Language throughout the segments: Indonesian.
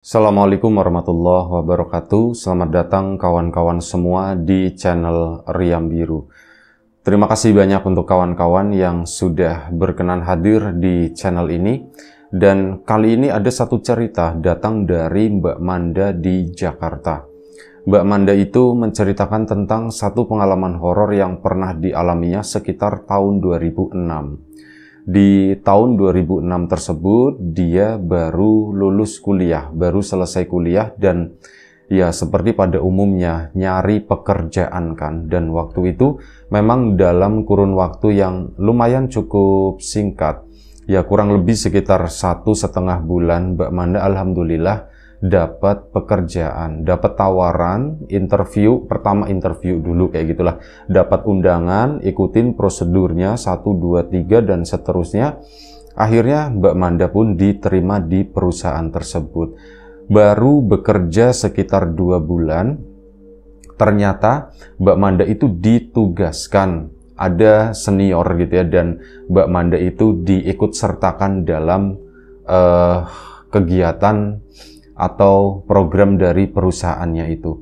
Assalamualaikum warahmatullahi wabarakatuh. Selamat datang kawan-kawan semua di channel Riam Biru. Terima kasih banyak untuk kawan-kawan yang sudah berkenan hadir di channel ini. Dan kali ini ada satu cerita datang dari Mbak Manda di Jakarta. Mbak Manda itu menceritakan tentang satu pengalaman horor yang pernah dialaminya sekitar tahun 2006. Di tahun 2006 tersebut, dia baru lulus kuliah, baru selesai kuliah dan ya seperti pada umumnya nyari pekerjaan kan. Dan waktu itu memang dalam kurun waktu yang lumayan cukup singkat, ya kurang lebih sekitar 1,5 bulan, Mbak Manda alhamdulillah dapat pekerjaan, dapat tawaran, interview, pertama interview dulu kayak gitulah, dapat undangan, ikutin prosedurnya 1, 2, 3 dan seterusnya. Akhirnya Mbak Manda pun diterima di perusahaan tersebut. Baru bekerja sekitar 2 bulan, ternyata Mbak Manda itu ditugaskan, ada senior gitu ya, dan Mbak Manda itu diikut sertakan dalam kegiatan atau program dari perusahaannya itu.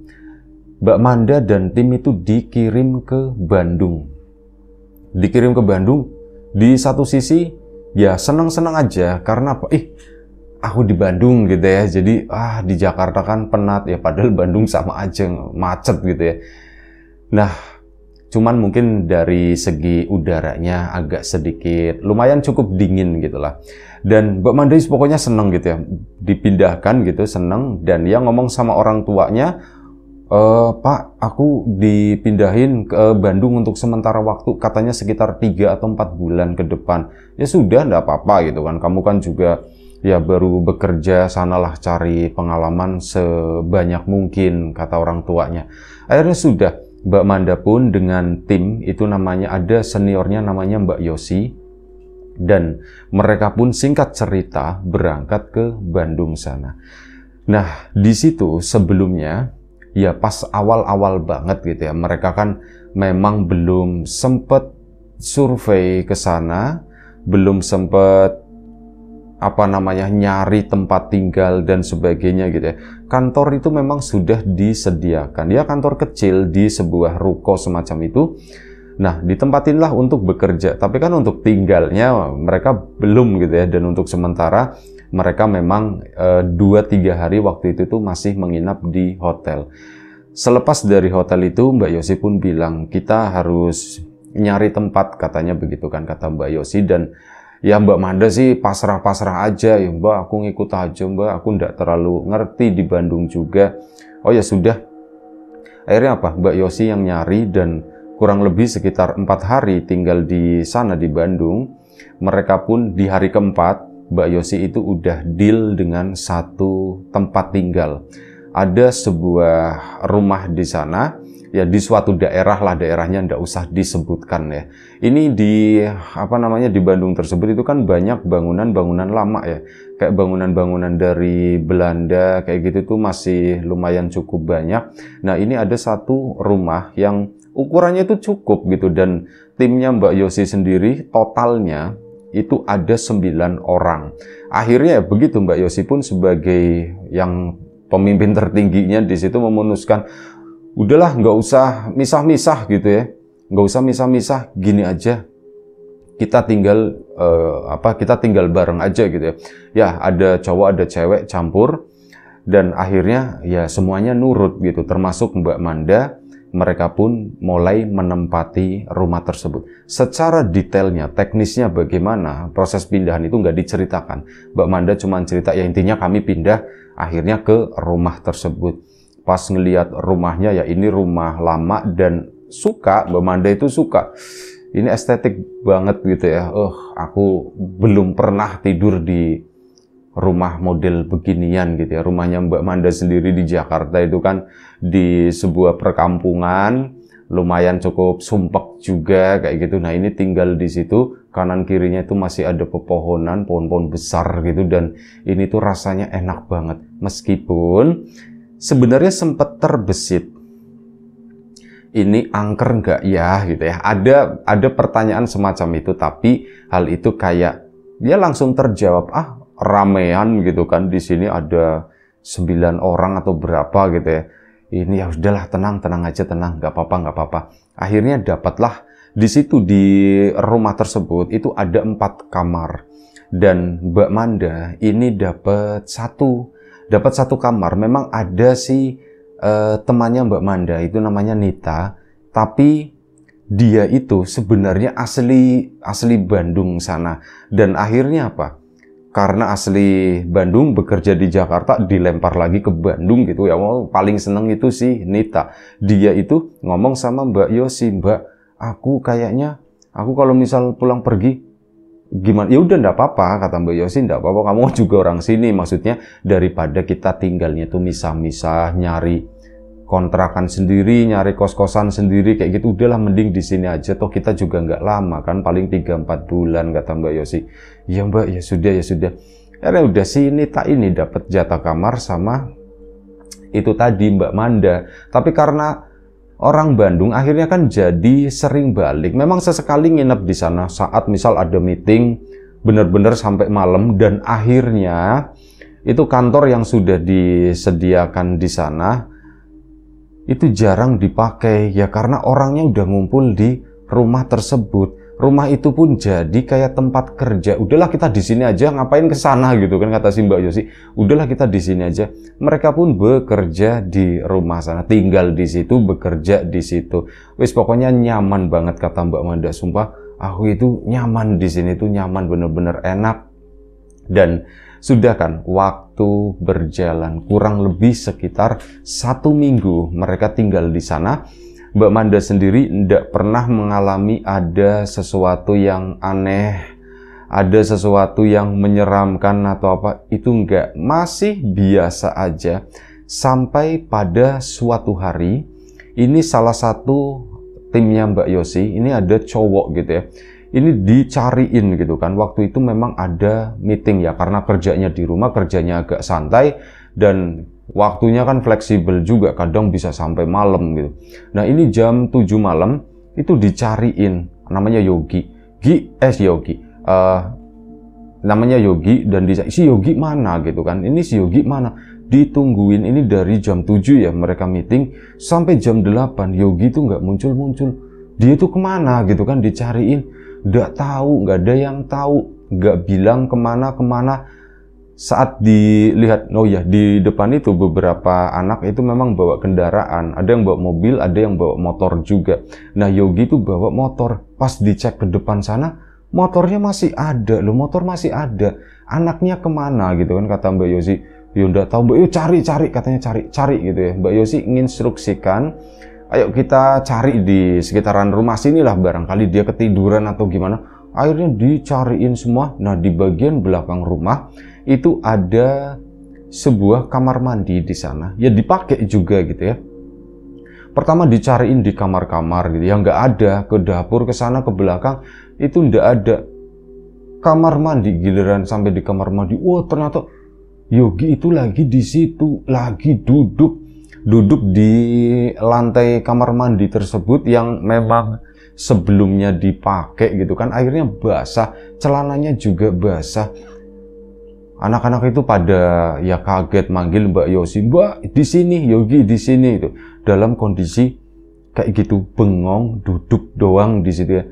Mbak Manda dan tim itu dikirim ke Bandung. Dikirim ke Bandung, di satu sisi ya senang-senang aja karena apa? Aku di Bandung gitu ya. Jadi di Jakarta kan penat ya, padahal Bandung sama aja macet gitu ya. Nah, cuman mungkin dari segi udaranya agak sedikit lumayan cukup dingin gitulah. Dan Mbak Manda pokoknya seneng gitu ya, dipindahkan gitu, seneng. Dan dia ngomong sama orang tuanya, Pak, aku dipindahin ke Bandung untuk sementara waktu, katanya sekitar 3 atau 4 bulan ke depan. Ya sudah, enggak apa-apa gitu kan, kamu kan juga ya baru bekerja, sanalah cari pengalaman sebanyak mungkin, kata orang tuanya. Akhirnya sudah, Mbak Manda pun dengan tim itu, namanya ada seniornya namanya Mbak Yosi, dan mereka pun singkat cerita berangkat ke Bandung sana. Nah, di situ sebelumnya ya pas awal-awal banget gitu ya, mereka kan memang belum sempet survei ke sana, belum sempet nyari tempat tinggal dan sebagainya gitu ya. Kantor itu memang sudah disediakan. Ya kantor kecil di sebuah ruko semacam itu. Nah, ditempatinlah untuk bekerja. Tapi kan untuk tinggalnya mereka belum gitu ya. Dan untuk sementara mereka memang 2-3 hari waktu itu tuh masih menginap di hotel. Selepas dari hotel itu Mbak Yosi pun bilang, kita harus nyari tempat, katanya begitu kan, kata Mbak Yosi. Dan ya Mbak Manda sih pasrah-pasrah aja, ya Mbak aku ngikut aja Mbak, aku ndak terlalu ngerti di Bandung juga. Oh ya sudah, akhirnya apa, Mbak Yosi yang nyari dan kurang lebih sekitar 4 hari tinggal di sana di Bandung. Mereka pun di hari keempat, Mbak Yosi itu udah deal dengan satu tempat tinggal. Ada sebuah rumah di sana, ya di suatu daerah lah, daerahnya ndak usah disebutkan ya. Ini di di Bandung tersebut itu kan banyak bangunan-bangunan lama ya. Kayak bangunan-bangunan dari Belanda kayak gitu tuh masih lumayan cukup banyak. Nah, ini ada satu rumah yang ukurannya itu cukup gitu, dan timnya Mbak Yosi sendiri totalnya itu ada 9 orang. Akhirnya begitu, Mbak Yosi pun sebagai yang pemimpin tertingginya di situ memutuskan, udahlah nggak usah misah-misah gitu ya, nggak usah misah-misah, gini aja kita tinggal kita tinggal bareng aja gitu ya. Ya ada cowok ada cewek campur, dan akhirnya ya semuanya nurut gitu, termasuk Mbak Manda. Mereka pun mulai menempati rumah tersebut. Secara detailnya, teknisnya bagaimana, proses pindahan itu nggak diceritakan. Mbak Manda cuma cerita, ya intinya kami pindah akhirnya ke rumah tersebut. Pas ngelihat rumahnya, ya ini rumah lama dan suka, Mbak Manda itu suka. Ini estetik banget gitu ya. Aku belum pernah tidur di rumah model beginian gitu ya. Rumahnya Mbak Manda sendiri di Jakarta itu kan di sebuah perkampungan, lumayan cukup sumpek juga kayak gitu. Nah, ini tinggal di situ, kanan kirinya itu masih ada pepohonan, pohon-pohon besar gitu, dan ini tuh rasanya enak banget. Meskipun sebenarnya sempat terbesit, ini angker nggak ya gitu ya. Ada pertanyaan semacam itu, tapi hal itu kayak dia langsung terjawab, ramean gitu kan, di sini ada 9 orang atau berapa gitu ya. Ini ya udahlah, tenang aja, tenang, nggak apa-apa. Akhirnya dapatlah di situ, di rumah tersebut itu ada 4 kamar. Dan Mbak Manda ini dapat satu kamar. Memang ada si temannya Mbak Manda itu namanya Nita, tapi dia itu sebenarnya asli Bandung sana. Dan akhirnya apa? Karena asli Bandung, bekerja di Jakarta, dilempar lagi ke Bandung gitu ya. Paling seneng itu si Nita. Dia itu ngomong sama Mbak Yosi, "Mbak, aku kalau misal pulang pergi gimana?" "Ya udah, ndak apa-apa," kata Mbak Yosi, "ndak apa-apa, kamu juga orang sini." Maksudnya daripada kita tinggalnya tuh misah-misah, nyari kontrakan sendiri, nyari kos-kosan sendiri kayak gitu, udahlah mending di sini aja, toh kita juga nggak lama kan, paling 3-4 bulan, kata Mbak Yosi. "Ya Mbak, ya sudah. Karena udah si Nita ini dapat jatah kamar sama itu tadi Mbak Manda. Tapi karena orang Bandung akhirnya kan jadi sering balik. Memang sesekali nginep di sana saat misal ada meeting bener-bener sampai malam, dan akhirnya itu kantor yang sudah disediakan di sana itu jarang dipakai ya, karena orangnya udah ngumpul di rumah tersebut. Rumah itu pun jadi kayak tempat kerja. Udahlah kita di sini aja, ngapain ke sana gitu kan, kata si Mbak Yosi. Udahlah kita di sini aja. Mereka pun bekerja di rumah sana, tinggal di situ, bekerja di situ. Wis pokoknya nyaman banget, kata Mbak Manda. Sumpah aku itu nyaman di sini tuh, nyaman, bener-bener enak. Dan sudah kan waktu berjalan kurang lebih sekitar 1 minggu mereka tinggal di sana. Mbak Manda sendiri tidak pernah mengalami ada sesuatu yang aneh, ada sesuatu yang menyeramkan atau apa, itu enggak, masih biasa aja. Sampai pada suatu hari, ini salah satu timnya Mbak Yosi, ini ada cowok gitu ya, ini dicariin gitu kan. Waktu itu memang ada meeting ya, karena kerjanya di rumah, kerjanya agak santai, dan waktunya kan fleksibel juga, kadang bisa sampai malam gitu. Nah ini jam 7 malam, itu dicariin, namanya Yogi. Namanya Yogi, dan si Yogi mana gitu kan, ini si Yogi mana? Ditungguin, ini dari jam 7 ya mereka meeting, sampai jam 8, Yogi itu nggak muncul-muncul. Dia itu kemana gitu kan, dicariin. Nggak tahu, nggak ada yang tahu, nggak bilang kemana. Saat dilihat, oh ya, di depan itu beberapa anak itu memang bawa kendaraan, ada yang bawa mobil, ada yang bawa motor juga. Nah Yogi itu bawa motor, pas dicek ke depan sana, motornya masih ada loh, motor masih ada. Anaknya kemana gitu kan, kata Mbak Yosi. Ya nggak tahu Mbak, yuk cari, katanya cari gitu ya. Mbak Yosi menginstruksikan, ayo kita cari di sekitaran rumah sini lah, barangkali dia ketiduran atau gimana. Akhirnya dicariin semua. Nah di bagian belakang rumah itu ada sebuah kamar mandi di sana, ya dipakai juga gitu ya. Pertama dicariin di kamar-kamar gitu ya, nggak ada. Ke dapur, ke sana, ke belakang, itu nggak ada kamar mandi. Giliran sampai di kamar mandi, wah ternyata Yogi itu lagi di situ, lagi duduk di lantai kamar mandi tersebut yang memang sebelumnya dipakai gitu kan. Akhirnya basah, celananya juga basah. Anak-anak itu pada ya kaget, manggil Mbak Yosi, "Mbak, di sini, Yogi di sini." Itu dalam kondisi kayak gitu, bengong, duduk doang di situ ya.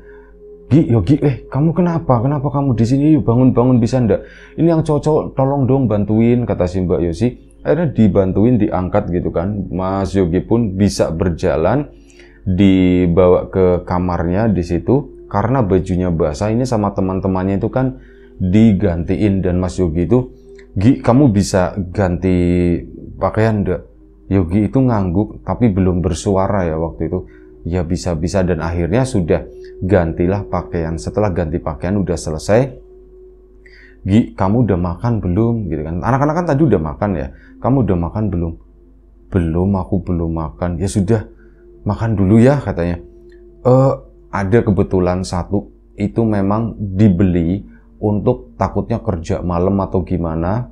Yogi, kamu kenapa kamu di sini? Yuk bangun, bisa ndak? Ini yang cowok tolong dong bantuin, kata si Mbak Yosi. Akhirnya dibantuin, diangkat gitu kan. Mas Yogi pun bisa berjalan, dibawa ke kamarnya di situ. Karena bajunya basah, ini sama teman-temannya itu kan digantiin. Dan Mas Yogi itu, kamu bisa ganti pakaian ndak? Yogi itu ngangguk tapi belum bersuara ya waktu itu. Ya bisa, dan akhirnya sudah gantilah pakaian. Setelah ganti pakaian udah selesai, kamu udah makan belum gitu kan. Anak-anak kan tadi udah makan ya. Kamu udah makan belum? Belum, aku belum makan. Ya sudah, makan dulu ya, katanya. Ada kebetulan satu itu memang dibeli untuk takutnya kerja malam atau gimana,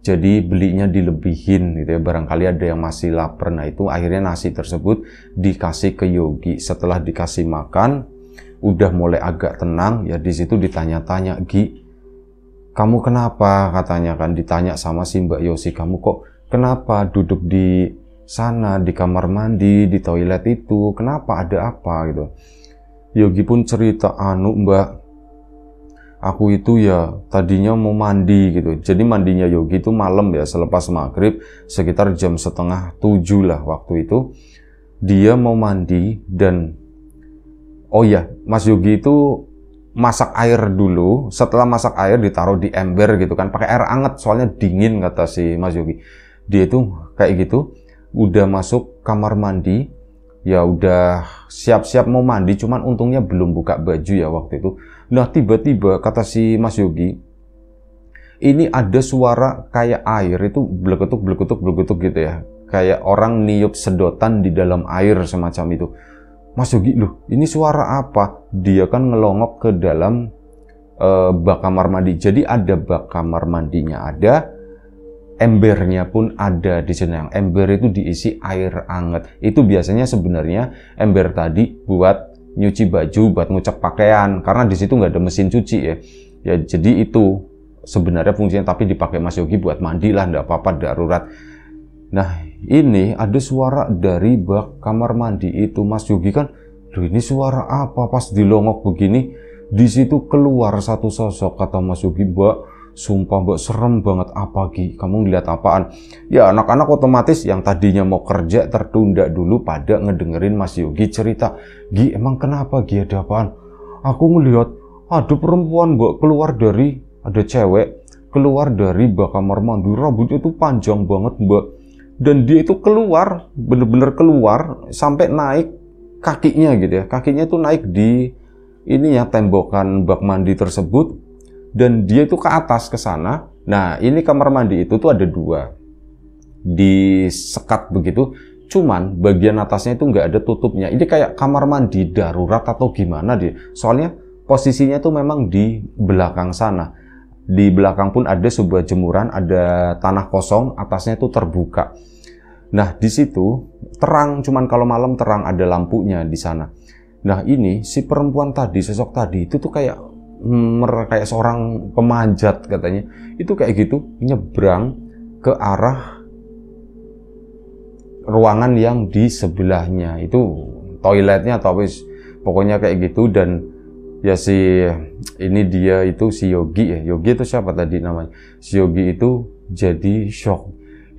jadi belinya dilebihin gitu ya, barangkali ada yang masih lapar. Nah itu akhirnya nasi tersebut dikasih ke Yogi. Setelah dikasih makan, udah mulai agak tenang ya, di situ ditanya-tanya, kamu kenapa, katanya kan, ditanya sama si Mbak Yosi, kamu kok Kenapa duduk di sana, di kamar mandi, di toilet itu? Kenapa, ada apa gitu? Yogi pun cerita, anu Mbak, aku itu ya tadinya mau mandi gitu. Jadi mandinya Yogi itu malam ya, selepas maghrib, sekitar jam 6:30 lah waktu itu. Dia mau mandi dan, oh ya, Mas Yogi itu masak air dulu. Setelah masak air ditaruh di ember gitu kan, pakai air hangat soalnya dingin kata si Mas Yogi. Dia itu kayak gitu, udah masuk kamar mandi, ya udah siap-siap mau mandi, cuman untungnya belum buka baju ya waktu itu. Nah tiba-tiba kata si Mas Yogi, ini ada suara kayak air itu blegetuk gitu ya, kayak orang niup sedotan di dalam air semacam itu. Mas Yogi, loh ini suara apa? Dia kan ngelongok ke dalam bak kamar mandi. Jadi ada bak kamar mandinya, ada embernya pun ada di sana. Yang ember itu diisi air hangat. Itu biasanya sebenarnya ember tadi buat nyuci baju, buat ngucek pakaian, karena di situ nggak ada mesin cuci ya. Ya jadi itu sebenarnya fungsinya, tapi dipakai Mas Yogi buat mandi lah, nggak apa-apa, darurat. Nah ini ada suara dari bak kamar mandi itu. Mas Yogi kan, duh ini suara apa? Pas dilongok begini, di situ keluar satu sosok. Kata Mas Yogi, Mbak, sumpah Mbak, serem banget. Apa Gi? Kamu ngeliat apaan? Ya anak-anak otomatis yang tadinya mau kerja tertunda dulu pada ngedengerin Mas Yogi cerita. Gi, emang kenapa Gi, ada apaan? Aku ngeliat ada perempuan Mbak keluar dari, ada cewek keluar dari bak kamar mandi, rambutnya itu panjang banget Mbak, dan dia itu keluar, bener-bener keluar sampai naik kakinya gitu ya, kakinya itu naik di ini ya, tembokan bak mandi tersebut, dan dia itu ke atas ke sana. Nah ini kamar mandi itu tuh ada dua, disekat begitu, cuman bagian atasnya itu nggak ada tutupnya. Ini kayak kamar mandi darurat atau gimana deh, soalnya posisinya tuh memang di belakang sana. Di belakang pun ada sebuah jemuran, ada tanah kosong, atasnya itu terbuka. Nah di situ terang, cuman kalau malam terang, ada lampunya di sana. Nah ini si perempuan tadi, sosok tadi itu tuh kayak kayak seorang pemanjat katanya. Itu kayak gitu nyebrang ke arah ruangan yang di sebelahnya, itu toiletnya atau apa, pokoknya kayak gitu. Dan ya si ini dia itu si Yogi ya, Yogi itu siapa tadi namanya, si Yogi itu jadi shock.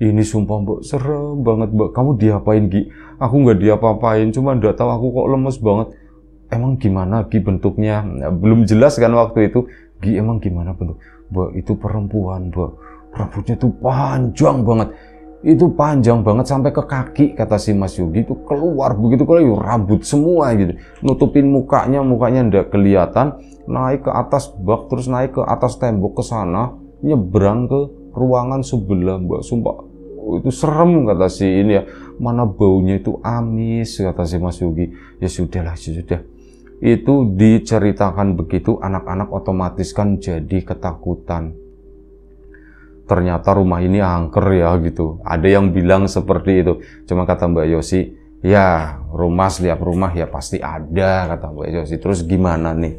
Ini sumpah Mbak, serem banget Mbak. Kamu diapain Gi? Aku nggak diapa-apain, cuma nggak tahu aku kok lemes banget. Emang gimana Gi bentuknya? Nah, belum jelas kan waktu itu. Gi emang gimana bentuk? Mbak itu perempuan Mbak, rambutnya tuh panjang banget. Itu panjang banget sampai ke kaki, kata si Mas Yogi. Itu keluar begitu, kalau rambut semua gitu, nutupin mukanya ndak kelihatan, naik ke atas bak, terus naik ke atas tembok ke sana, nyebrang ke ruangan sebelah Mbak. Sumpah itu serem, kata si ini ya, mana baunya itu amis, kata si Mas Yogi. Ya sudahlah, sudah. Itu diceritakan begitu, anak-anak otomatis kan jadi ketakutan. Ternyata rumah ini angker ya gitu. Ada yang bilang seperti itu. Cuma kata Mbak Yosi, ya rumah setiap rumah ya pasti ada, kata Mbak Yosi. Terus gimana nih?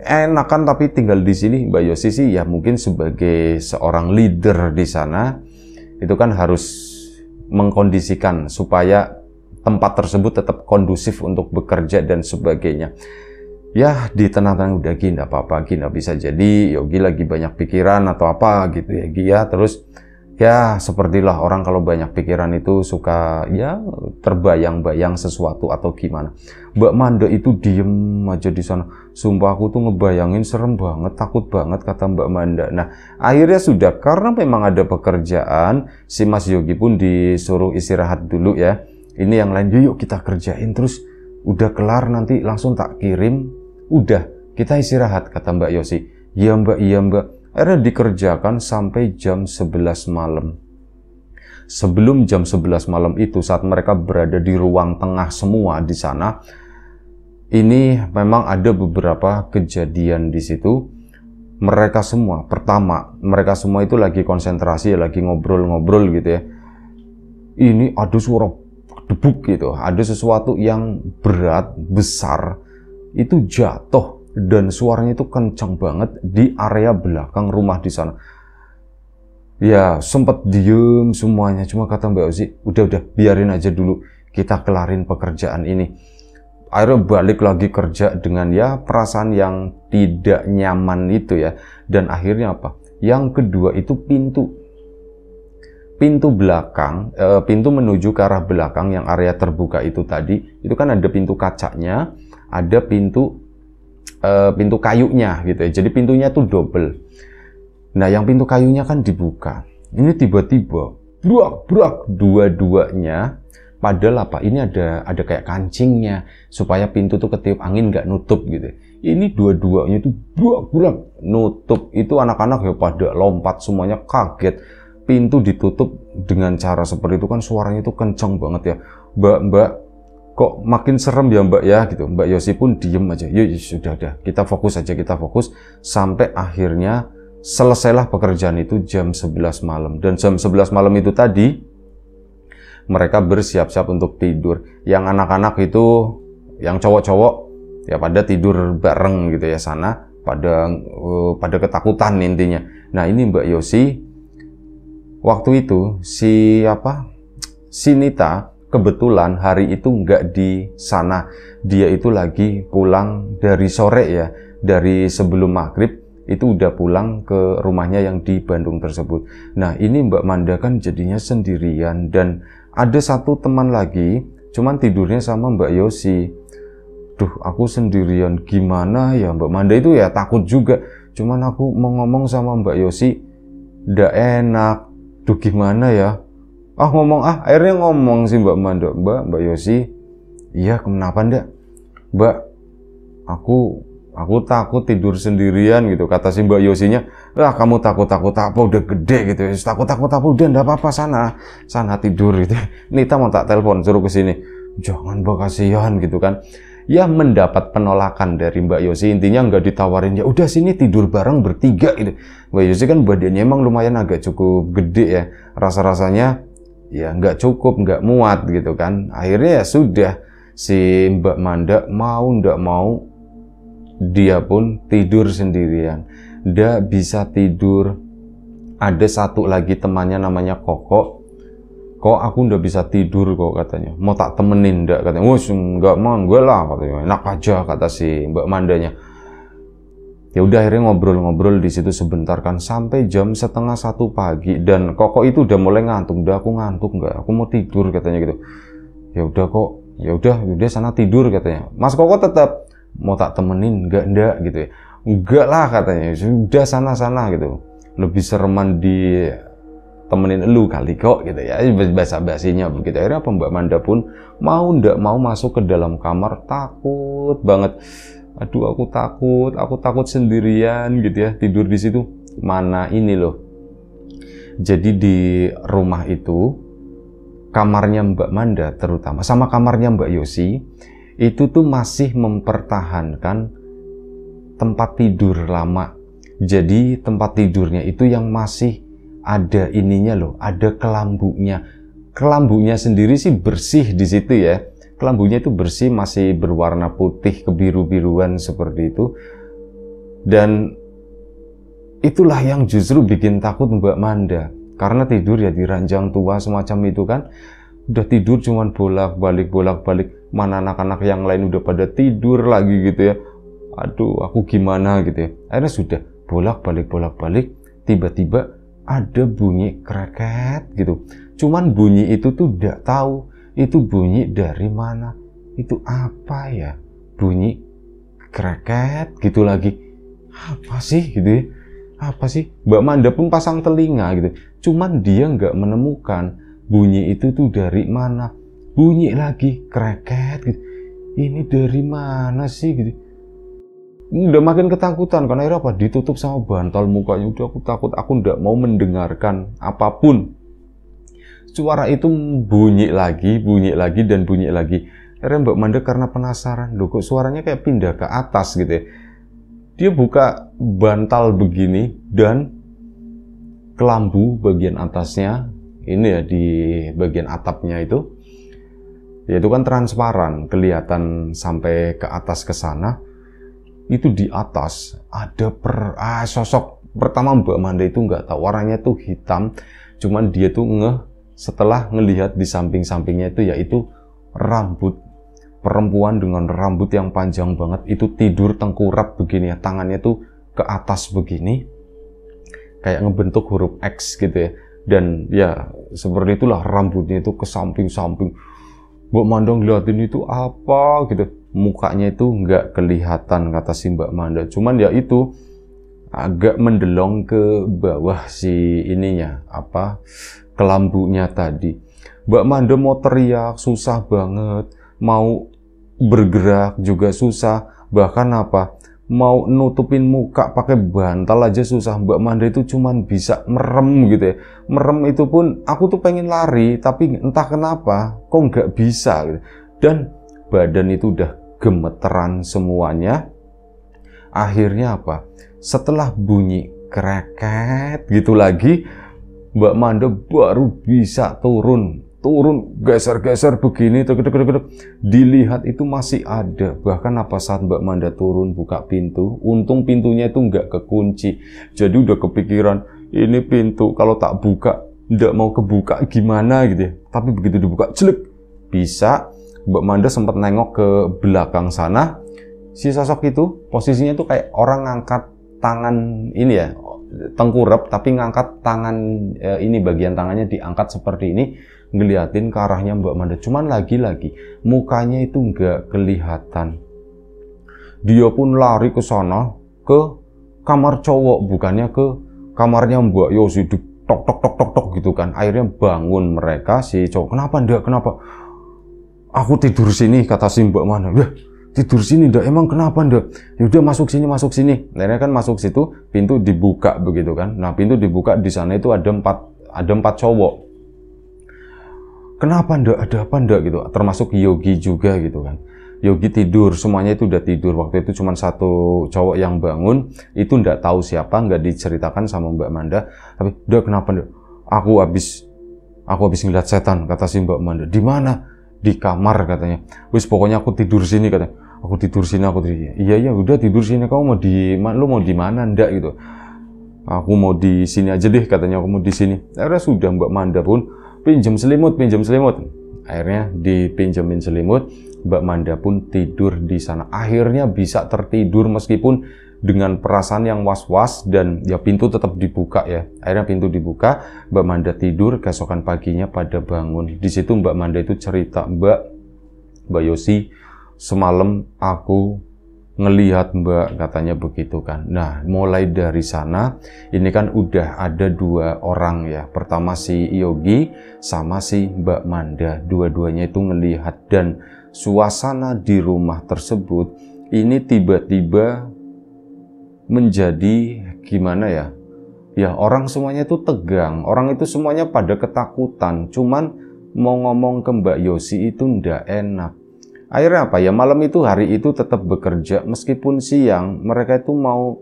Enakan tapi tinggal di sini. Mbak Yosi sih ya mungkin sebagai seorang leader di sana, itu kan harus mengkondisikan supaya tempat tersebut tetap kondusif untuk bekerja dan sebagainya. Ya ditenang-tenang, udah Gi, nggak apa-apa Gi, nggak bisa jadi Yogi lagi banyak pikiran atau apa gitu ya Gi ya. Terus ya sepertilah orang kalau banyak pikiran itu suka ya terbayang-bayang sesuatu atau gimana. Mbak Manda itu diem aja di sana. Sumpah aku tuh ngebayangin serem banget, takut banget, kata Mbak Manda. Nah akhirnya sudah, karena memang ada pekerjaan, si Mas Yogi pun disuruh istirahat dulu ya. Ini yang lain yuk kita kerjain, terus udah kelar nanti langsung tak kirim. Udah, kita istirahat, kata Mbak Yosi. Iya Mbak, iya Mbak. Akhirnya dikerjakan sampai jam 11 malam. Sebelum jam 11 malam itu, saat mereka berada di ruang tengah semua di sana, ini memang ada beberapa kejadian di situ. Mereka semua, pertama, mereka semua itu lagi konsentrasi, lagi ngobrol-ngobrol gitu ya. Ini ada suara debuk gitu, ada sesuatu yang berat, besar, itu jatuh, dan suaranya itu kencang banget di area belakang rumah di sana. Ya sempat diem semuanya, cuma kata Mbak Yosi, udah biarin aja dulu, kita kelarin pekerjaan ini. Akhirnya balik lagi kerja dengan ya perasaan yang tidak nyaman itu ya. Dan akhirnya apa? Yang kedua itu pintu belakang, pintu menuju ke arah belakang yang area terbuka itu tadi, itu kan ada pintu kacanya, ada pintu kayunya gitu ya. Jadi pintunya tuh double. Nah, yang pintu kayunya kan dibuka. Ini tiba-tiba brak dua-duanya, padahal apa? Ini ada kayak kancingnya supaya pintu tuh ketiup angin nggak nutup gitu. Ini dua-duanya itu brak nutup. Itu anak-anak ya pada lompat semuanya, kaget. Pintu ditutup dengan cara seperti itu kan suaranya itu kenceng banget ya. Mbak, kok makin serem ya Mbak ya gitu. Mbak Yosi pun diem aja. Yuk sudah, kita fokus aja, kita fokus. Sampai akhirnya selesailah pekerjaan itu jam 11 malam. Dan jam 11 malam itu tadi mereka bersiap-siap untuk tidur. Yang anak-anak itu, yang cowok-cowok ya pada tidur bareng gitu ya sana, pada ketakutan intinya. Nah, ini Mbak Yosi waktu itu si Nita kebetulan hari itu nggak di sana. Dia itu lagi pulang dari sore ya, dari sebelum maghrib itu udah pulang ke rumahnya yang di Bandung tersebut. Nah, ini Mbak Manda kan jadinya sendirian dan ada satu teman lagi, cuman tidurnya sama Mbak Yosi. Duh, aku sendirian, gimana ya Mbak Manda itu ya takut juga. Cuman aku mau ngomong sama Mbak Yosi, nggak enak. Duh, gimana ya? Akhirnya ngomong sih Mbak Manda. Mbak Yosi, iya kenapa ndak? Mbak, aku takut tidur sendirian gitu, kata si Mbak Yosinya. Kamu takut apa, udah gede gitu, takut apa, udah ndak apa-apa, sana tidur gitu. Nita mau tak telepon suruh ke sini. Jangan Mbak, kasihan gitu kan. Ya mendapat penolakan dari Mbak Yosi, intinya nggak ditawarin, ya udah sini tidur bareng bertiga gitu. Mbak Yosi kan badannya emang lumayan agak cukup gede ya, rasa-rasanya ya nggak cukup, nggak muat gitu kan. Akhirnya ya sudah, si Mbak Manda mau ndak mau dia pun tidur sendirian. Nggak bisa tidur. Ada satu lagi temannya namanya Koko. Kok aku nggak bisa tidur kok, katanya. Mau tak temenin nggak, katanya. Wus, nggak mau, gue lah, katanya. Enak aja, kata si Mbak Mandanya. Ya udah, akhirnya ngobrol-ngobrol di situ sebentar kan, sampai jam 12:30 pagi. Dan Koko itu udah mulai ngantuk. Udah, aku ngantuk nggak, aku mau tidur, katanya gitu. Ya udah kok, ya udah sana tidur, katanya. Mas Koko tetap mau tak temenin nggak gitu ya. Enggak lah, katanya. Sudah sana gitu. Lebih sereman di temenin lu kali kok gitu ya, basa-basinya begitu. Akhirnya Mbak Manda pun mau ndak mau masuk ke dalam kamar, takut banget. Aduh, aku takut sendirian gitu ya, tidur di situ. Mana ini loh, jadi di rumah itu kamarnya Mbak Manda terutama sama kamarnya Mbak Yosi itu tuh masih mempertahankan tempat tidur lama. Jadi tempat tidurnya itu yang masih ada ininya loh, ada kelambunya. Kelambunya sendiri sih bersih di situ ya. Kelambunya itu bersih, masih berwarna putih kebiru-biruan seperti itu. Dan itulah yang justru bikin takut Mbak Manda. Karena tidur ya di ranjang tua semacam itu kan. Udah tidur cuman bolak-balik. Mana anak-anak yang lain udah pada tidur lagi gitu ya. Aduh, aku gimana gitu ya. Akhirnya sudah bolak-balik. Tiba-tiba ada bunyi kreket gitu. Cuman bunyi itu tuh tidak tahu itu bunyi dari mana. Itu apa ya? Bunyi kreket gitu lagi. Apa sih gitu ya? Apa sih? Mbak Manda pun pasang telinga gitu. Cuman dia nggak menemukan bunyi itu tuh dari mana. Bunyi lagi kreket gitu. Ini dari mana sih gitu. Udah makin ketakutan, karena akhirnya apa? Ditutup sama bantal mukanya. Udah aku takut, aku nggak mau mendengarkan apapun. Suara itu bunyi lagi. Akhirnya Mbak Manda karena penasaran, loh kok suaranya kayak pindah ke atas gitu ya. Dia buka bantal begini dan kelambu bagian atasnya, ini ya di bagian atapnya itu kan transparan, kelihatan sampai ke atas ke sana. Itu di atas ada sosok Pertama Mbak Manda itu nggak tahu, warnanya tuh hitam, cuman dia tuh setelah ngelihat di samping-sampingnya itu yaitu rambut perempuan dengan rambut yang panjang banget, itu tidur tengkurap begini ya, tangannya tuh ke atas begini, kayak ngebentuk huruf X gitu ya. Dan ya seperti itulah, rambutnya itu ke samping-samping. Mbak Manda ngeliatin itu apa gitu, mukanya itu nggak kelihatan kata si Mbak Manda, cuman ya itu agak mendelong ke bawah si ininya, apa, kelambunya tadi. Mbak Manda mau teriak susah banget, mau bergerak juga susah, bahkan apa, mau nutupin muka pakai bantal aja susah. Mbak Manda itu cuman bisa merem gitu ya. Merem itu pun aku tuh pengen lari, tapi entah kenapa kok nggak bisa gitu. Dan badan itu udah gemeteran semuanya. Akhirnya apa? Setelah bunyi kreket gitu lagi, Mbak Manda baru bisa turun, geser-geser begini, dilihat itu masih ada. Bahkan apa, saat Mbak Manda turun buka pintu, untung pintunya itu nggak kekunci, jadi udah kepikiran, ini pintu kalau tak buka nggak mau kebuka gimana gitu ya. Tapi begitu dibuka, jelek, bisa. Mbak Manda sempat nengok ke belakang sana, si sosok itu posisinya tuh kayak orang ngangkat tangan ini ya, tengkurap tapi ngangkat tangan ini, bagian tangannya diangkat seperti ini, ngeliatin ke arahnya Mbak Manda. Cuman lagi-lagi mukanya itu nggak kelihatan. Dia pun lari ke sana, ke kamar cowok, bukannya ke kamarnya Mbak Yosi. Tok tok tok tok tok gitu kan. Akhirnya bangun mereka, si cowok, kenapa ndak, kenapa? Aku tidur sini kata si Mbak Manda. Tidur sini ndak, emang kenapa ndak? Ya udah masuk sini, masuk sini. Akhirnya kan masuk situ, pintu dibuka begitu kan. Nah, pintu dibuka, di sana itu ada empat cowok. Kenapa ndak? Ada apa ndak gitu? Termasuk Yogi juga gitu kan. Yogi tidur, semuanya itu udah tidur. Waktu itu cuma satu cowok yang bangun, itu ndak tahu siapa, nggak diceritakan sama Mbak Manda. Tapi, ndak, kenapa ndak? Aku habis ngeliat setan kata si Mbak Manda. Di mana? Di kamar katanya. Wis pokoknya aku tidur sini katanya. Aku tidur sini, aku tidur. Iya udah tidur sini. Kamu mau lu mau di mana ndak gitu? Aku mau di sini aja deh katanya. Aku mau di sini. Akhirnya sudah, Mbak Manda pun pinjam selimut. Akhirnya dipinjemin selimut. Mbak Manda pun tidur di sana. Akhirnya bisa tertidur meskipun dengan perasaan yang was-was, dan ya pintu tetap dibuka ya. Akhirnya pintu dibuka, Mbak Manda tidur. Keesokan paginya pada bangun. Di situ Mbak Manda itu cerita, Mbak Yosi, semalam aku ngelihat Mbak, katanya begitu kan. Nah, mulai dari sana ini kan udah ada dua orang ya. Pertama si Yogi sama si Mbak Manda, dua-duanya itu ngelihat, dan suasana di rumah tersebut ini tiba-tiba menjadi gimana ya? Ya, orang semuanya itu tegang, orang itu semuanya pada ketakutan. Cuman mau ngomong ke Mbak Yosi itu ndak enak. Akhirnya apa ya, malam itu, hari itu tetap bekerja, meskipun siang mereka itu mau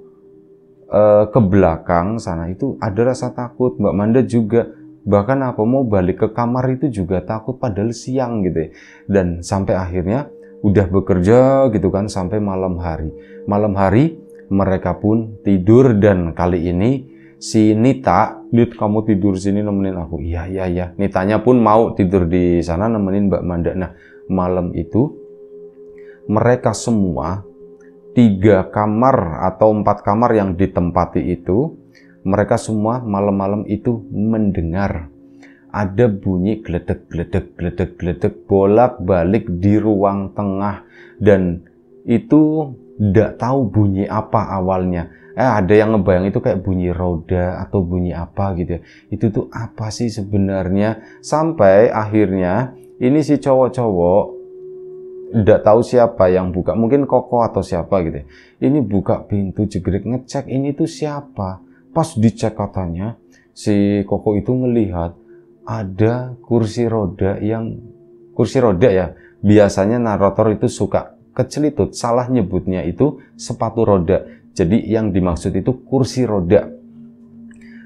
ke belakang sana itu ada rasa takut. Mbak Manda juga, bahkan apa, mau balik ke kamar itu juga takut padahal siang gitu ya. Dan sampai akhirnya udah bekerja gitu kan sampai malam hari. Malam hari mereka pun tidur, dan kali ini si Nita, "Dit, kamu tidur sini nemenin aku." Iya. Nitanya pun mau tidur di sana nemenin Mbak Manda. Nah, malam itu mereka semua 3 kamar atau 4 kamar yang ditempati itu, mereka semua malam-malam itu mendengar ada bunyi gledek bolak-balik di ruang tengah, dan itu nggak tahu bunyi apa awalnya. Ada yang ngebayang itu kayak bunyi roda atau bunyi apa gitu ya. Itu tuh apa sih sebenarnya? Sampai akhirnya ini si cowok-cowok nggak tahu siapa yang buka, mungkin Koko atau siapa gitu ya. Ini buka pintu jegrek, ngecek ini tuh siapa. Pas dicek katanya si Koko itu ngelihat ada kursi roda ya. Biasanya narator itu suka kecelitut, salah nyebutnya itu sepatu roda. Jadi yang dimaksud itu kursi roda.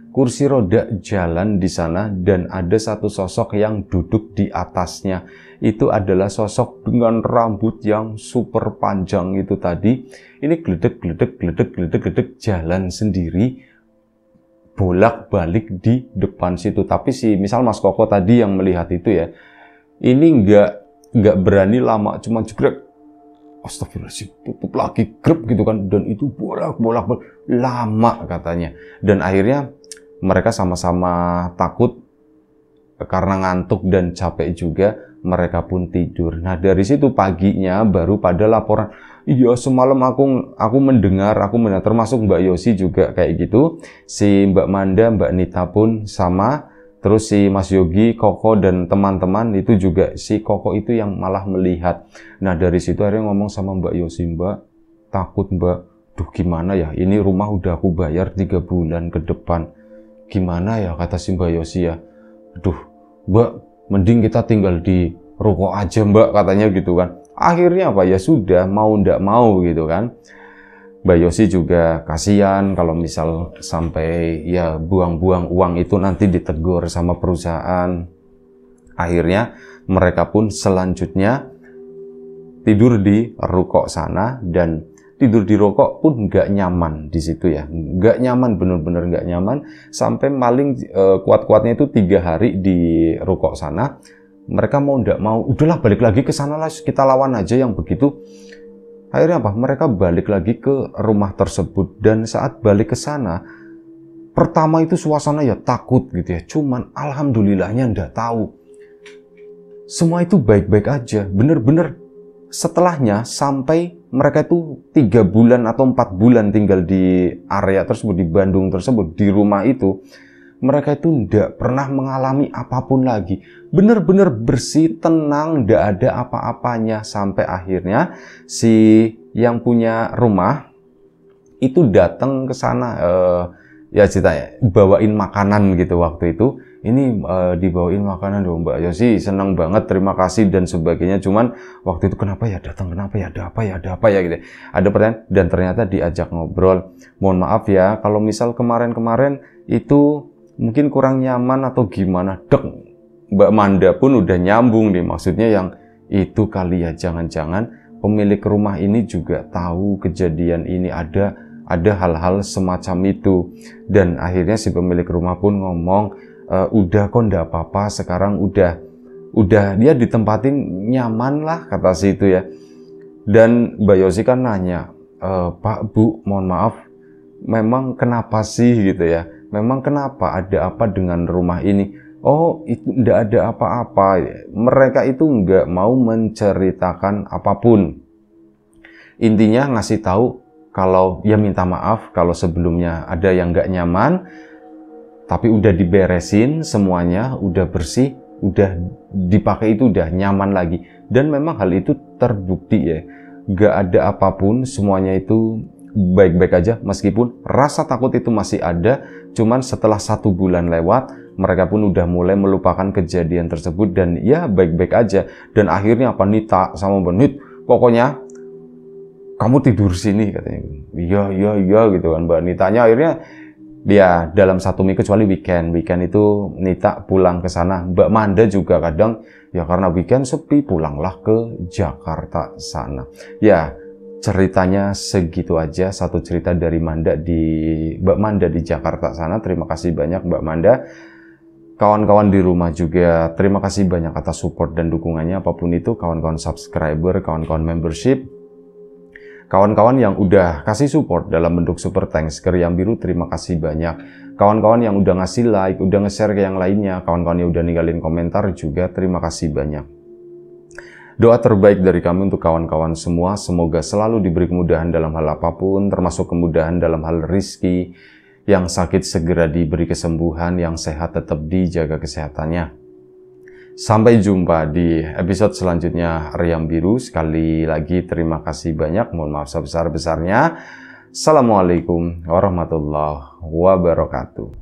Kursi roda jalan di sana, dan ada satu sosok yang duduk di atasnya. Itu adalah sosok dengan rambut yang super panjang itu tadi. Ini gledek jalan sendiri, bolak-balik di depan situ. Tapi misal Mas Koko tadi yang melihat itu ya, ini nggak berani lama, cuma jegrek, astagfirullahaladzim, tutup lagi, grep gitu kan, dan itu bolak-balik lama katanya. Dan akhirnya mereka sama-sama takut karena ngantuk dan capek juga, mereka pun tidur. Nah dari situ paginya baru pada laporan, iya semalam aku mendengar, termasuk Mbak Yosi juga kayak gitu, si Mbak Manda, Mbak Nita pun sama, terus si Mas Yogi, Koko dan teman-teman itu juga, si Koko itu yang malah melihat. Nah dari situ akhirnya ngomong sama Mbak Yosi, Mbak takut Mbak, duh gimana ya, ini rumah udah aku bayar 3 bulan ke depan, gimana ya, kata si Mbak Yosi ya, duh Mbak mending kita tinggal di ruko aja Mbak, katanya gitu kan. Akhirnya apa ya sudah, mau ndak mau gitu kan. Mbak Yosi juga kasihan kalau misal sampai ya buang-buang uang itu nanti ditegur sama perusahaan. Akhirnya mereka pun selanjutnya tidur di ruko sana, dan tidur di ruko pun nggak nyaman di situ ya, nggak nyaman, bener-bener nggak nyaman. Sampai paling kuat-kuatnya itu 3 hari di ruko sana. Mereka mau ndak mau, udahlah balik lagi ke sana lah, kita lawan aja yang begitu. Akhirnya apa? Mereka balik lagi ke rumah tersebut, dan saat balik ke sana, pertama itu suasana ya takut gitu ya. Cuman alhamdulillahnya ndak tahu, semua itu baik-baik aja, bener-bener. Setelahnya sampai mereka itu 3 bulan atau 4 bulan tinggal di area tersebut, di Bandung tersebut, di rumah itu, mereka itu ndak pernah mengalami apapun lagi. Bener-bener bersih, tenang, ndak ada apa-apanya. Sampai akhirnya si yang punya rumah itu datang ke sana, ya ceritanya bawain makanan gitu waktu itu. Ini dibawain makanan dong Mbak Yosi, senang banget, terima kasih dan sebagainya. Cuman waktu itu kenapa ya datang, kenapa ya, ada apa ya gitu. Ada pertanyaan, dan ternyata diajak ngobrol. Mohon maaf ya kalau misal kemarin-kemarin itu mungkin kurang nyaman atau gimana. Dek, Mbak Manda pun udah nyambung nih, maksudnya yang itu kali ya, jangan-jangan pemilik rumah ini juga tahu kejadian ini, ada hal-hal semacam itu. Dan akhirnya si pemilik rumah pun ngomong, udah kok ndak apa-apa, sekarang udah dia ditempatin nyaman lah, kata si itu ya. Dan Mbak Yosi kan nanya, Pak Bu mohon maaf, memang kenapa sih gitu ya, memang kenapa, ada apa dengan rumah ini? Oh itu ndak ada apa-apa, mereka itu nggak mau menceritakan apapun. Intinya ngasih tahu kalau ya minta maaf kalau sebelumnya ada yang nggak nyaman, tapi udah diberesin semuanya, udah bersih, udah dipakai, itu udah nyaman lagi. Dan memang hal itu terbukti ya, gak ada apapun, semuanya itu baik-baik aja, meskipun rasa takut itu masih ada. Cuman setelah 1 bulan lewat, mereka pun udah mulai melupakan kejadian tersebut, dan ya baik-baik aja. Dan akhirnya apa, Nita sama Mbak Nit, pokoknya kamu tidur sini katanya. Iya gitu kan. Mbak Nitanya akhirnya dia dalam 1 minggu, kecuali weekend itu Nita pulang ke sana. Mbak Manda juga kadang ya karena weekend sepi, pulanglah ke Jakarta sana. Ya ceritanya segitu aja, satu cerita dari Mbak Manda di Jakarta sana. Terima kasih banyak Mbak Manda. Kawan-kawan di rumah juga terima kasih banyak atas support dan dukungannya, apapun itu, kawan-kawan subscriber, kawan-kawan membership, kawan-kawan yang udah kasih support dalam bentuk super thanks ke Riam Biru, terima kasih banyak. Kawan-kawan yang udah ngasih like, udah nge-share ke yang lainnya, kawan-kawan yang udah ninggalin komentar juga, terima kasih banyak. Doa terbaik dari kami untuk kawan-kawan semua, semoga selalu diberi kemudahan dalam hal apapun, termasuk kemudahan dalam hal rizki. Yang sakit segera diberi kesembuhan, yang sehat tetap dijaga kesehatannya. Sampai jumpa di episode selanjutnya Riam Biru. Sekali lagi terima kasih banyak, mohon maaf sebesar-besarnya. Assalamualaikum warahmatullahi wabarakatuh.